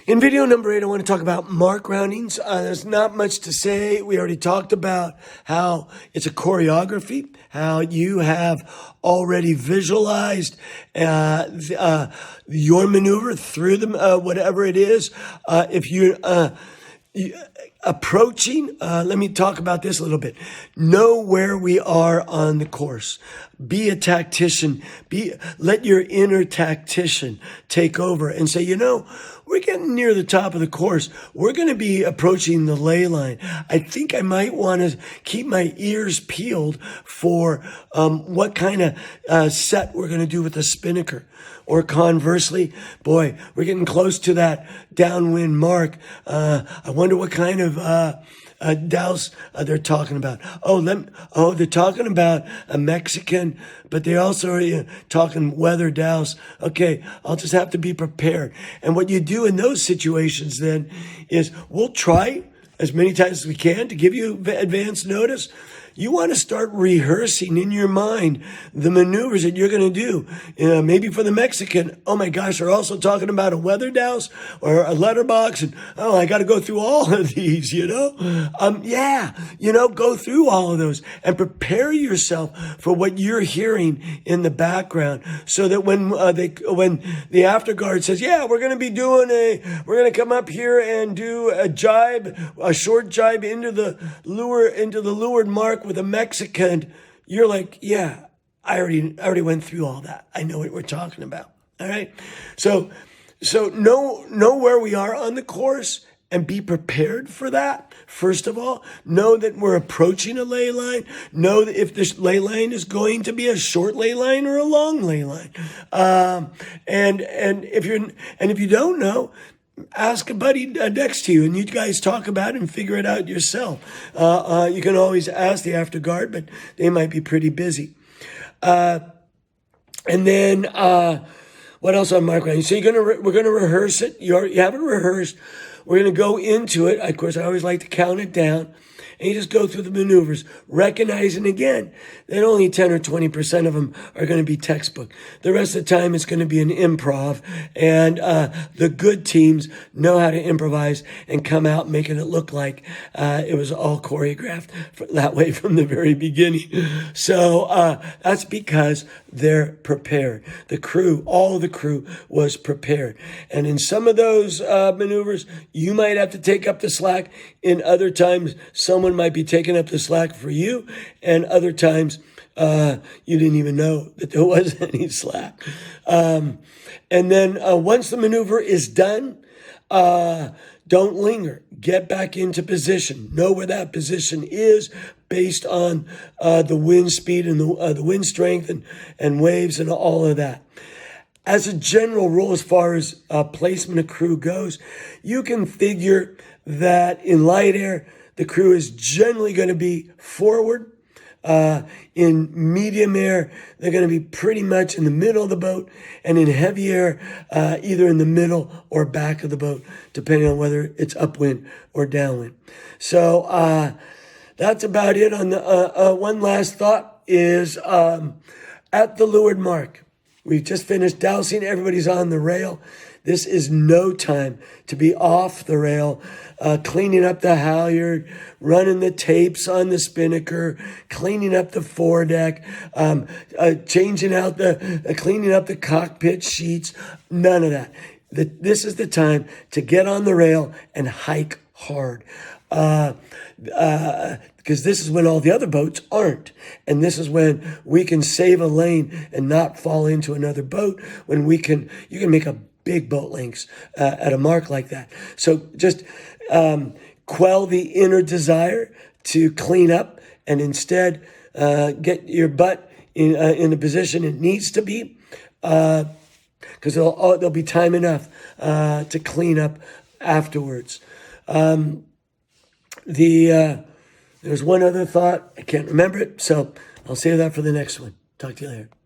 In video number 8, I want to talk about Mark Roundings. There's not much to say. We already talked about how it's a choreography, how you have already visualized your maneuver through whatever it is. If you're approaching, let me talk about this a little bit. Know where we are on the course. Be a tactician. Let your inner tactician take over and say, we're getting near the top of the course. We're going to be approaching the ley line. I think I might want to keep my ears peeled for what kind of set we're going to do with the spinnaker. Or conversely, boy, we're getting close to that downwind mark. I wonder what kind of douse they're talking about. They're talking about a Mexican, but they also are talking weather douse. Okay, I'll just have to be prepared. And what you do in those situations then is we'll try as many times as we can to give you advance notice. You want to start rehearsing in your mind the maneuvers that you're going to do. Maybe for the Mexican, oh my gosh, they're also talking about a weather douse or a letterbox. And, I got to go through all of these, go through all of those and prepare yourself for what you're hearing in the background so that when the afterguard says, we're going to come up here and do a short jibe into the leeward mark with a Mexican, you're like, I already went through all that. I know what we're talking about. All right. So know where we are on the course and be prepared for that. First of all, know that we're approaching a ley line. Know that if this ley line is going to be a short ley line or a long ley line. And if you don't know, ask a buddy next to you, and you guys talk about it and figure it out yourself. You can always ask the afterguard, but they might be pretty busy. And then what else on Mark Roundings? So we're gonna rehearse it. You have it rehearsed. We're gonna go into it. Of course, I always like to count it down. And you just go through the maneuvers, recognizing again that only 10 or 20% of them are going to be textbook. The rest of the time, it's going to be an improv. And the good teams know how to improvise and come out making it look like it was all choreographed that way from the very beginning. So that's because they're prepared. All the crew was prepared. And in some of those maneuvers, you might have to take up the slack. In other times, someone might be taking up the slack for you, and other times you didn't even know that there was any slack. And then once the maneuver is done, don't linger. Get back into position. Know where that position is based on the wind speed and the wind strength and waves and all of that. As a general rule, as far as placement of crew goes, you can figure that in light air, the crew is generally going to be forward. In medium air, they're going to be pretty much in the middle of the boat. And in heavy air, either in the middle or back of the boat, depending on whether it's upwind or downwind. So that's about it. On the one last thought is at the leeward mark. We've just finished dousing. Everybody's on the rail. This is no time to be off the rail, cleaning up the halyard, running the tapes on the spinnaker, cleaning up the foredeck, cleaning out the cockpit sheets. None of that. This is the time to get on the rail and hike hard. Because this is when all the other boats aren't. And this is when we can save a lane and not fall into another boat, when you can make a big boat lengths at a mark like that. So just quell the inner desire to clean up and instead get your butt in the position it needs to be, because there'll be time enough to clean up afterwards. There's one other thought. I can't remember it, so I'll save that for the next one. Talk to you later.